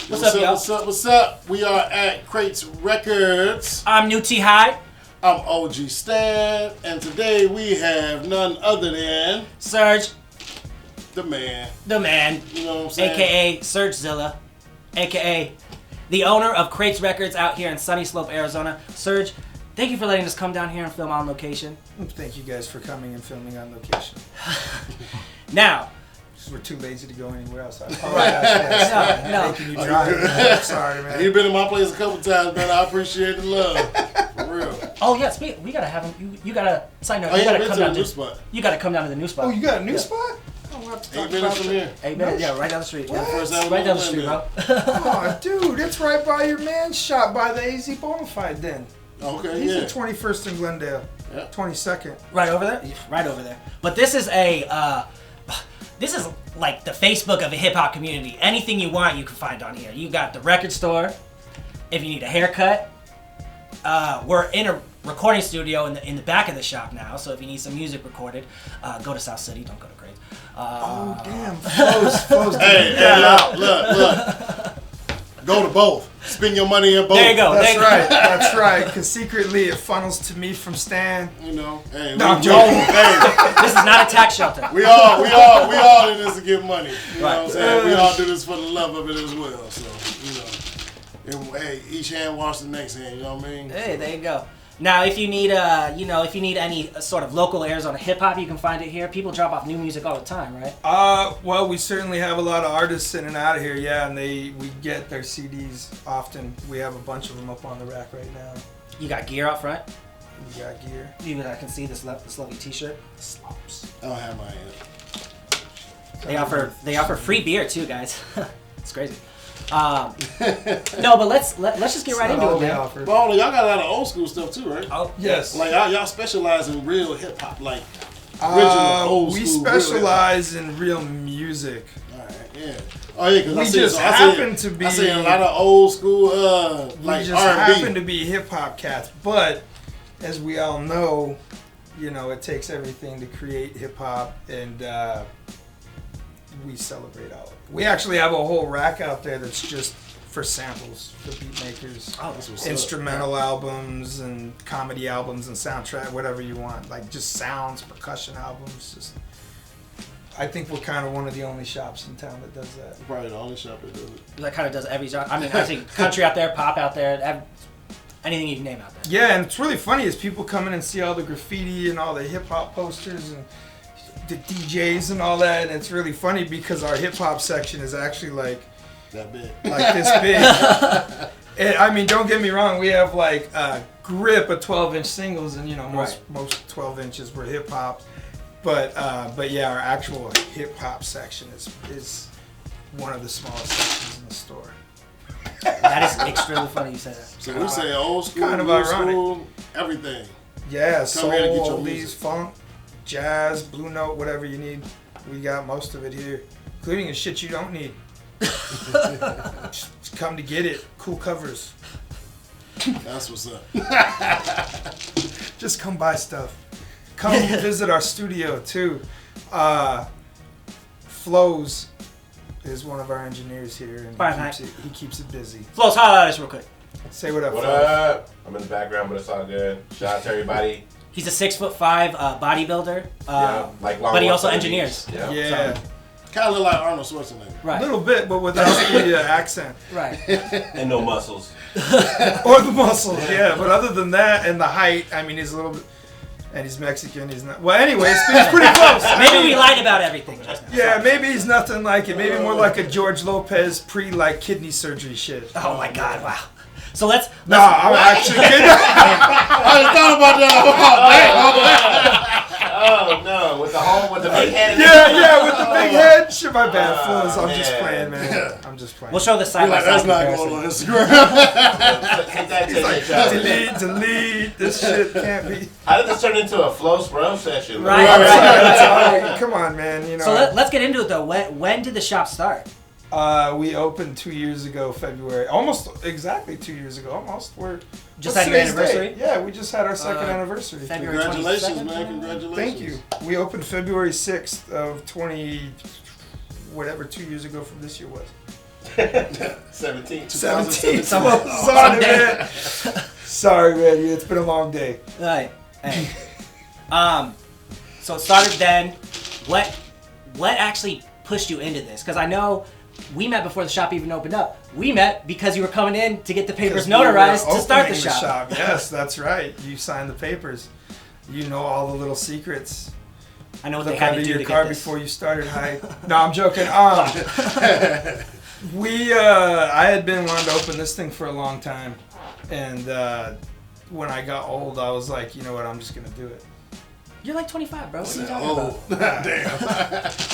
What's up, y'all? What's up? We are at Crates Records. I'm New T High. I'm OG Stan, and today we have none other than Serge. The man. The man. You know what I'm saying? AKA Serge Zilla. AKA the owner of Crates Records out here in Sunny Slope, Arizona. Serge, thank you for letting us come down here and film on location. Thank you guys for coming and filming on location. Now, We're too lazy to go anywhere else. I no, no. Making you drive. Sorry, man. You've been in my place a couple times, man. I appreciate the love. For real. Oh yeah, we gotta have him. You gotta sign up. Oh, You yeah, gotta been come to the down new to. spot. You gotta come down to the new spot. Oh, you got a new Yeah. spot? Oh, we'll have to 8 talk minutes about from here. 8 minutes, yeah, right down the street. What? Yeah. First Avenue Right down the in street, bro. Oh, dude, it's right by your man's shop by the AZ Bonafide then. Okay, He's yeah. at 21st and Glendale. Yeah. 22nd. Right over there? Right over there. But this is this is like the Facebook of a hip hop community. Anything you want, you can find on here. You got the record store. If you need a haircut, we're in a recording studio in the back of the shop now. So if you need some music recorded, go to South City. Don't go to Crates. Oh, damn. Flows. Hey, look. Go to both. Spend your money in both. There you go. That's right. That's right. Because secretly it funnels to me from Stan. You know, hey, No, I'm joking. hey, This is not a tax shelter. we all in this to get money. You know Right. what I'm saying? We all do this for the love of it as well. So, you know, and, hey, each hand wash the next hand. You know what I mean? Hey, there you go. Now, if you need, if you need any sort of local Arizona hip hop, you can find it here. People drop off new music all the time, right? Well, we certainly have a lot of artists in and out of here, yeah, and we get their CDs often. We have a bunch of them up on the rack right now. You got gear up front. We got gear. Even I can see this lovely T-shirt. Slops. I don't have my hand. They offer free beer too, guys. It's crazy. No, but let's just get right into it, man. But hold on, y'all got a lot of old school stuff too, right? Oh, Yes. Like y'all specialize in real hip hop, like original old we school. specialize in real music. All right, yeah. Oh yeah, because We I see, just I happen see, to be- I see a lot of old school, like We just R&B. happen to be hip hop cats, but as we all know, you know, it takes everything to create hip hop, and we celebrate all of it. We actually have a whole rack out there that's just for samples for beat makers. Oh, that's what's Instrumental albums and comedy albums and soundtrack, whatever you want, like just sounds, percussion albums. Just, I think we're kind of one of the only shops in town that does that. Probably the only shop that does it. That kind of does every genre. I mean, I think country out there, pop out there, anything you can name out there. Yeah, and it's really funny is people come in and see all the graffiti and all the hip hop posters and the DJs and all that, and it's really funny because our hip hop section is actually like That big. this big. And, I mean, don't get me wrong, we have like a grip of 12-inch singles, and you know most 12 inches were hip hop, but yeah, our actual hip hop section is one of the smallest sections in the store. That is extremely funny you said that. So we say old school, kind of new ironic. school, everything. Yeah, Come here to get your soul, oldies, music. funk, jazz, blue note, whatever you need. We got most of it here, including the shit you don't need. Just come to get it. Cool covers. That's what's up. Just come buy stuff. Come visit our studio too. Flows is one of our engineers here, and Fine, he keeps it busy. Flows, holla at us real quick. Say what up, What Flows. up? I'm in the background, but it's all good. Shout out to everybody. He's a 6'5" bodybuilder, Yeah, like long but he walks also on the engineers. beach. Yeah. Yeah, Kind of look like Arnold Schwarzenegger. a Right, little bit, but without the accent right. And no muscles. or the muscles. Yeah, but other than that and the height, I mean, he's a little bit. And he's Mexican. He's not. Well, anyways, he's pretty close. Maybe we lied about everything just now. Yeah, maybe he's nothing like it. Maybe more like a George Lopez like kidney surgery shit. Oh my God! Wow. So let's. Nah, I'm actually kidding. I just thought about that. Oh no, with the big head. Yeah, with the big head. Shit, my bad, Flows. I'm just man. playing, man. I'm just playing. We'll show the side You're by like, that's side not comparison. going on Instagram. Take that, take that. delete. This shit can't be. How did this turn into a Flow Bro session? Right. Come on, man. You know. So let's get into it though. When did the shop start? We opened 2 years ago, February. Almost exactly 2 years ago. Almost. We're Just what's had your today's anniversary? date? Yeah, we just had our second anniversary. February Congratulations, 22nd? man. Congratulations. Thank you. We opened February 6th of 2 years ago from this year was. 17. 17. Some- Sorry, man. Sorry, man. It's been a long day. Right. Hey. So it started then. What actually pushed you into this? Because I know we met before the shop even opened up. We met because you were coming in to get the papers notarized to start the shop. Yes, that's right. You signed the papers. You know all the little secrets. I know what Look they had to under do your to car get this. before you started hype. No, I'm joking. I had been wanting to open this thing for a long time, and when I got old, I was like, you know what? I'm just gonna do it. You're like 25, bro. What are you talking about? Oh, damn.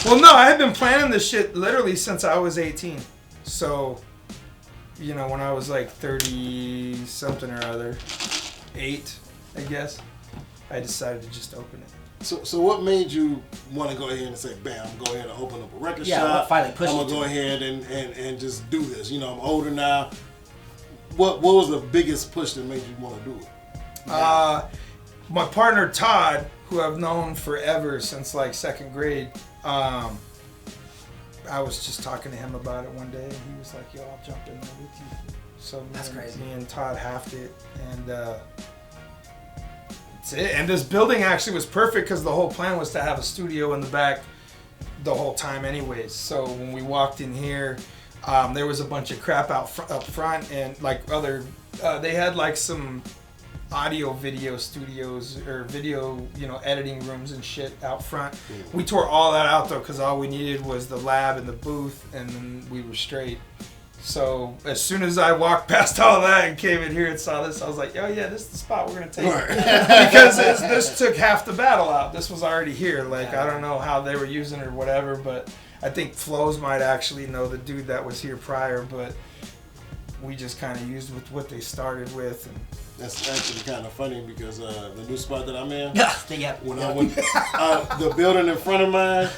Well, no, I had been planning this shit literally since I was 18. So, you know, when I was like 30 something or other, 8, I guess, I decided to just open it. So what made you want to go ahead and say, bam, I'm go ahead and open up a record Yeah, shop. what finally pushed I'm you going to go to ahead and just do this. You know, I'm older now. What was the biggest push that made you want to do it? My partner Todd, who I've known forever since like 2nd grade, I was just talking to him about it one day, and he was like, "Yo, I'll jump in there with you." So That's crazy. Me and Todd halved it, and that's it. And this building actually was perfect because the whole plan was to have a studio in the back the whole time, anyways. So when we walked in here, there was a bunch of crap up front, and like other, they had like some audio video studios or video, you know, editing rooms and shit out front. We tore all that out though, because all we needed was the lab and the booth, and then we were straight. So as soon as I walked past all that and came in here and saw this, I was like, oh yeah, this is the spot we're gonna take. Because this took half the battle out. This was already here. Like, I don't know how they were using it or whatever, but I think Flows might actually know the dude that was here prior, but we just kind of used with what they started with. And That's actually kind of funny because the new spot that I'm in, Yeah. when I went, the building in front of mine,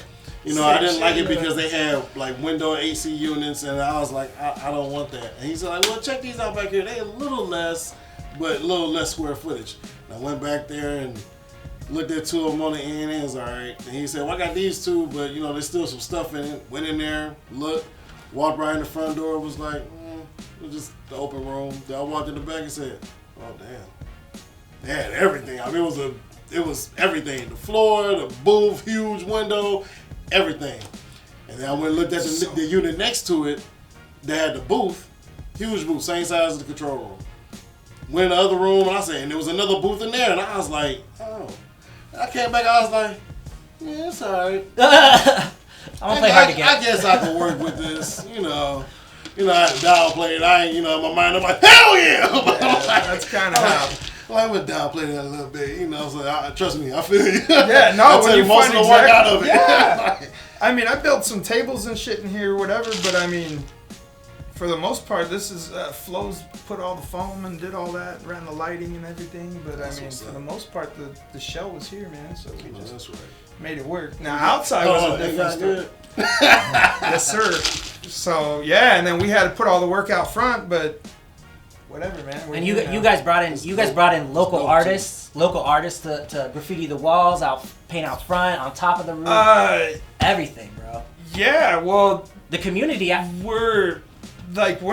you know, I didn't like it because they had like window AC units, and I was like, I don't want that. And he said, like, well, check these out back here. They a little less, but a little less square footage. And I went back there and looked at 2 of them on the end, and it was all right. And he said, well, I got these 2, but you know, there's still some stuff in it. Went in there, looked, walked right in the front door, was like, it was just the open room. Then I walked in the back and said, oh damn, they had everything. I mean, it was everything. The floor, the booth, huge window, everything. And then I went and looked at the unit next to it. They had the booth, huge booth, same size as the control room. Went in the other room, and I said, and there was another booth in there, and I was like, oh. And I came back, I was like, yeah, it's all right. I'm gonna play hard to get. I guess I can work with this, you know. You know, I had to downplay it. I ain't, you know, in my mind, I'm like, hell yeah! that's kind of how. Well, I would downplay that a little bit, you know. So trust me, I feel you. Yeah, no, I'll when take you most find of the work out exactly- of it. Yeah. I mean, I built some tables and shit in here or whatever, but I mean, for the most part, this is Flows put all the foam and did all that, ran the lighting and everything. But That's I mean, what's for up. the most part, the shell was here, man. So we Oh, just that's right. made it work. Now outside was a they different got story. good. Yes, sir. So yeah, and then we had to put all the work out front, but whatever, man. We're And here you now. guys brought in local dope, artists to graffiti the walls, paint out front, on top of the roof, everything, bro. Yeah, well, The community, we're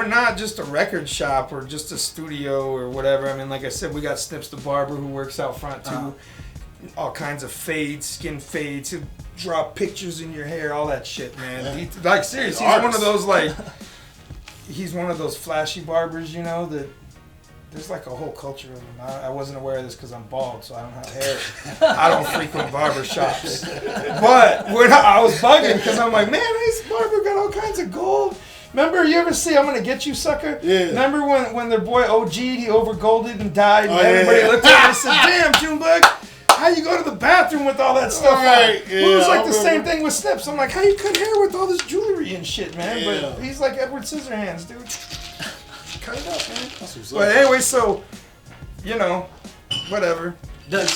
not just a record shop or just a studio or whatever. I mean, like I said, we got Snips the barber who works out front too. All kinds of fades, skin fades, he'll draw pictures in your hair, all that shit, man. Yeah. Like seriously, He's he's one of artist. those like he's one of those flashy barbers, you know, that there's like a whole culture of them. I wasn't aware of this because I'm bald, so I don't have hair. I don't frequent barber shops. But I was bugging because I'm like, man, this barber got all kinds of gold. Remember, you ever see I'm Gonna Get You, Sucker? Yeah. Remember when their boy OG'd, he over-golded and died, and Oh, yeah, everybody yeah. looked at him and said, damn, Junebug, how you go to the bathroom with all that stuff Right, on? yeah, Well, it was like I the same remember. thing with Snips. I'm like, how you cut hair with all this jewelry and shit, man? Yeah. But he's like Edward Scissorhands, dude. Cut it up, man. That's what's But up. anyway, so, you know, whatever. but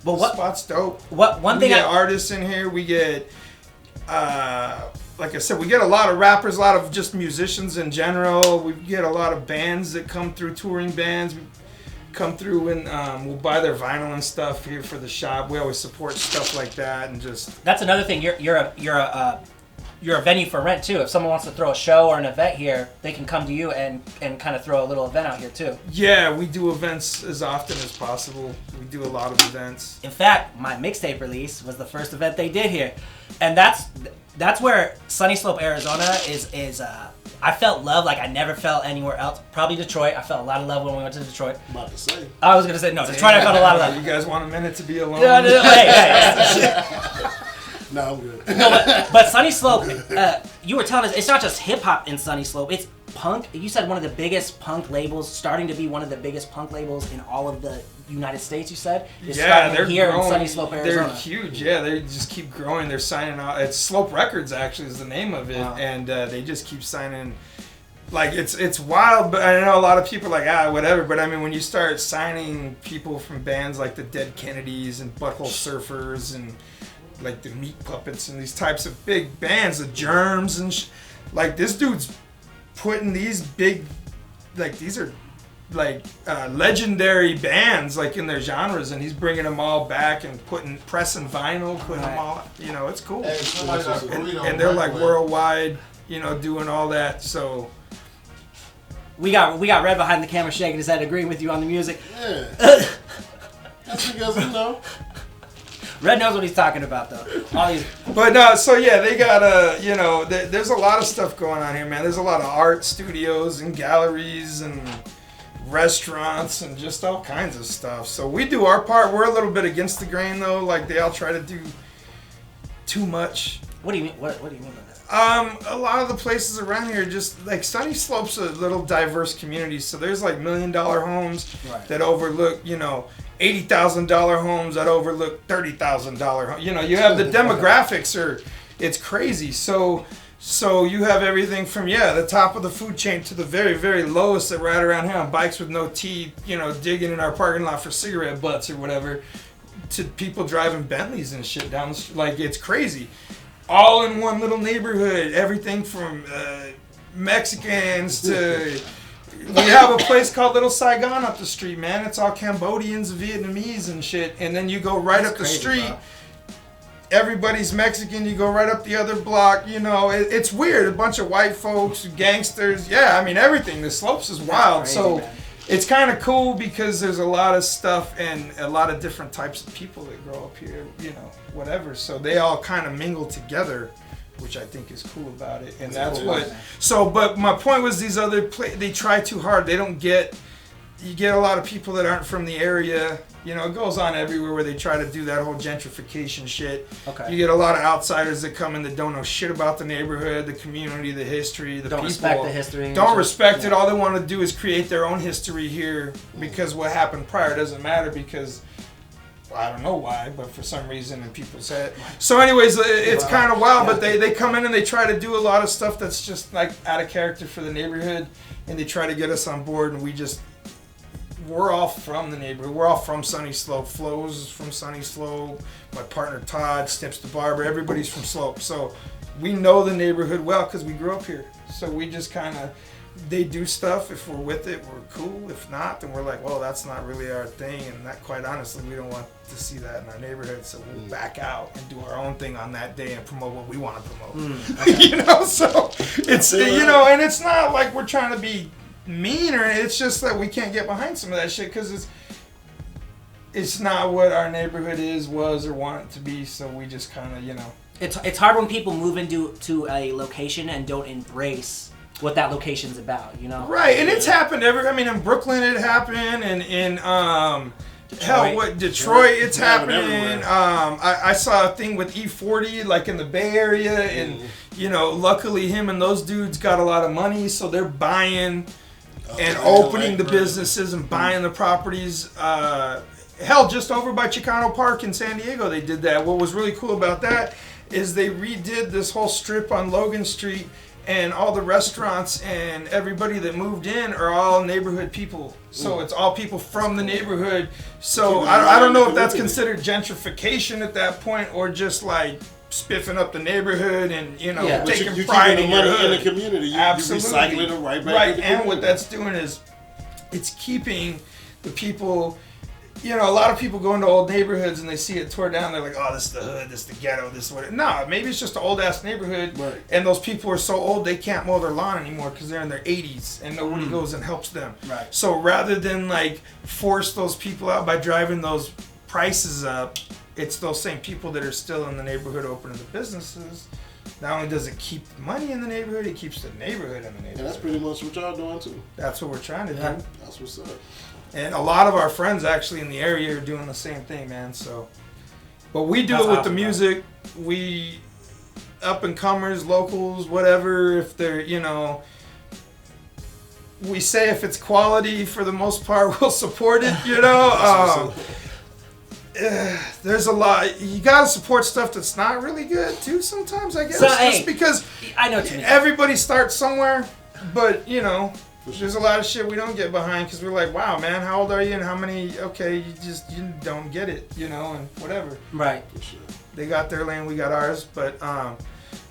The what spot's dope. one We thing get artists in here. We get, like I said, we get a lot of rappers, a lot of just musicians in general. We get a lot of bands that come through, touring bands. We come through and we'll buy their vinyl and stuff here for the shop. We always support stuff like that and just. that's another thing. You're a you're a venue for rent too. If someone wants to throw a show or an event here, they can come to you and kind of throw a little event out here too. Yeah, we do events as often as possible. We do a lot of events. In fact, my mixtape release was the first event they did here, and that's where Sunny Slope, Arizona is. I felt love like I never felt anywhere else. Probably Detroit. I felt a lot of love when we went to Detroit. I'm about to say. I was gonna say no. Detroit, I felt a lot of love. You guys want a minute to be alone? No, hey. No, I'm good. But Sunny Slope, you were telling us it's not just hip hop in Sunny Slope. It's punk. You said one of the biggest punk labels, starting to be one of the biggest punk labels in all of the United States. You said, yeah, they're here growing. in Sunny Slope, Arizona. They're huge. Yeah, they just keep growing. They're signing out. It's Slope Records actually is the name of it, and they just keep signing. Like it's wild, but I know a lot of people are like whatever. But I mean, when you start signing people from bands like the Dead Kennedys and Butthole Surfers and like the Meat Puppets and these types of big bands, the Germs and like this dude's putting these big, like these are like legendary bands like in their genres, and he's bringing them all back and pressing vinyl, putting them all, you know, it's cool. And they're like worldwide, you know, doing all that. So we got Red behind the camera shaking his head, agreeing with you on the music. Yeah. That's because, you know. Red knows what he's talking about, though. All these. But no, so yeah, they got you know, there's a lot of stuff going on here, man. There's a lot of art studios and galleries and restaurants and just all kinds of stuff. So we do our part. We're a little bit against the grain, though. Like they all try to do too much. What do you mean? What do you mean by that? A lot of the places around here, just like Sunny Slope's a little diverse community. So there's like $1 million homes that overlook, you know, $80,000 homes that overlook $30,000 homes. You know, you have the demographics it's crazy. So you have everything from the top of the food chain to the very, very lowest that ride around here on bikes with no teeth, you know, digging in our parking lot for cigarette butts or whatever, to people driving Bentleys and shit down the street. Like, it's crazy. All in one little neighborhood. Everything from Mexicans to... We have a place called Little Saigon up the street, man. It's all Cambodians, Vietnamese and shit. And then you go right up the street. Bro. Everybody's Mexican. You go right up the other block. You know, it's weird. A bunch of white folks, gangsters. Yeah, I mean, everything. The Slopes is wild. Crazy, so man. It's kind of cool because there's a lot of stuff and a lot of different types of people that grow up here, you know, whatever. So they all kind of mingle together, which I think is cool about it. And that's what... So, but my point was these other... They try too hard. They don't get... You get a lot of people that aren't from the area. You know, it goes on everywhere where they try to do that whole gentrification shit. Okay. You get a lot of outsiders that come in that don't know shit about the neighborhood, the community, the history, the people. Don't respect the history. Don't respect it. All they want to do is create their own history here because what happened prior doesn't matter because... I don't know why, but for some reason, and people say it. So anyways, it's kind of wild, but they come in and they try to do a lot of stuff that's just like out of character for the neighborhood, and they try to get us on board, and we're all from the neighborhood. We're all from Sunny Slope. Flo's is from Sunny Slope. My partner Todd, Snips the Barber, everybody's from Slope. So we know the neighborhood well because we grew up here. So we just kind of... They do stuff. If we're with it, we're cool. If not, then we're like, well, that's not really our thing. And that, quite honestly, we don't want to see that in our neighborhood. So we'll back out and do our own thing on that day and promote what we want to promote. Okay. You know, so it's, you know, and it's not like we're trying to be mean or it's just that we can't get behind some of that shit because it's not what our neighborhood was, or want it to be. So we just kind of, you know. It's hard when people move into a location and don't embrace what that location's about, you know? Right, and it's happened in Brooklyn it happened, and in Detroit it's happening. I saw a thing with E40 like in the Bay Area, and you know, luckily him and those dudes got a lot of money, so they're buying and opening the businesses and buying the properties. Hell, just over by Chicano Park in San Diego, they did that. What was really cool about that is they redid this whole strip on Logan Street. And all the restaurants and everybody that moved in are all neighborhood people. So it's all people from the neighborhood. So I don't know if that's considered gentrification at that point or just like spiffing up the neighborhood and, you know, taking pride in your hood. In the community. Absolutely. You recycling it right back. Right, and what that's doing is it's keeping the people you know, a lot of people go into old neighborhoods and they see it tore down. They're like, oh, this is the hood, this is the ghetto, this is what. No, maybe it's just an old ass neighborhood, Right. and those people are so old they can't mow their lawn anymore because they're in their 80s and nobody goes and helps them. Right. So rather than like force those people out by driving those prices up, it's those same people that are still in the neighborhood opening the businesses. Not only does it keep money in the neighborhood, it keeps the neighborhood in the neighborhood. And that's pretty much what y'all doing too. That's what we're trying to Yeah. do. That's what's up. And a lot of our friends actually in the area are doing the same thing, man. So, but we do That's it with the awesome, music. We up and comers, locals, whatever. If they're, you know, we say if it's quality, for the most part, we'll support it. You know, there's a lot. You gotta support stuff that's not really good too. Sometimes I guess, So, just hey, because I know what you mean. everybody starts somewhere, but you know. There's a lot of shit we don't get behind because we're like, wow, man, how old are you and how many? Okay, you don't get it, you know, and whatever. Right. For sure. They got their lane, we got ours, but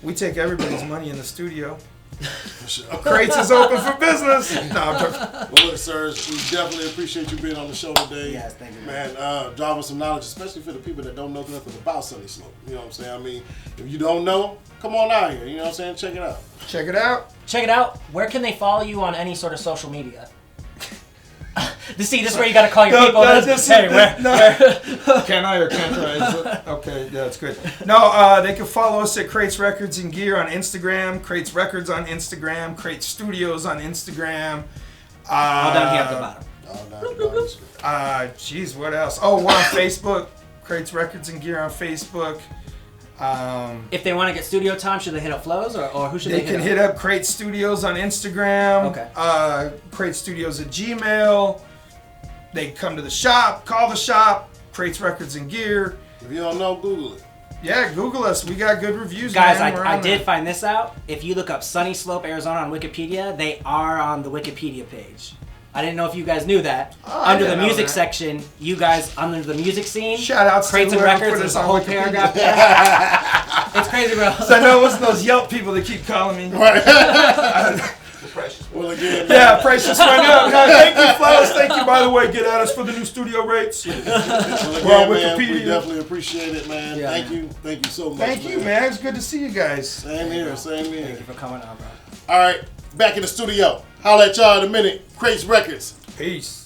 we take everybody's money in the studio. For sure. Crates is open for business. No, I'm joking. Well, look, Serge, we definitely appreciate you being on the show today. Yes, thank you, man. Drop us some knowledge, especially for the people that don't know nothing about Sunny Slope. You know what I'm saying? I mean, if you don't know, come on out here. You know what I'm saying? Check it out. Check it out. Check it out. Where can they follow you on any sort of social media? This is where you got to call your people. Hey, where? Can I or can't I? Okay, yeah, that's good. No, they can follow us at Crates Records and Gear on Instagram, Crates Records on Instagram, Crates Studios on Instagram. All down here at the bottom. Jeez, what else? Oh, we're on Facebook. Crates Records and Gear on Facebook. If they want to get studio time, should they hit up Flows or who should they, They can hit up Crate Studios on Instagram. Okay. Crate Studios at Gmail. They can come to the shop, call the shop, Crates Records and Gear. If you don't know, Google it. Yeah, Google us. We got good reviews, Guys, man. We're I on did there. find this out. If you look up Sunny Slope, Arizona on Wikipedia, they are on the Wikipedia page. I didn't know if you guys knew that. Oh, I Under the didn't know music that. section, you guys, under the music scene, Shout outs Crates to and whoever Records, put there's us a on whole Wikipedia. paragraph there. It's crazy, bro. So I know it wasn't those Yelp people that keep calling me. Well, again, Yeah, prices went up. No, thank you, Flowers. Thank you, by the way. Get at us for the new studio rates. well, Well, again, man, we Wikipedia. definitely appreciate it, man. Yeah, Thank man. you. Thank you so much, Thank you, man. It's good to see you guys. Same here. Same here. Thank you for coming on, bro. All right, back in the studio. Holla at y'all in a minute. Crates Records. Peace.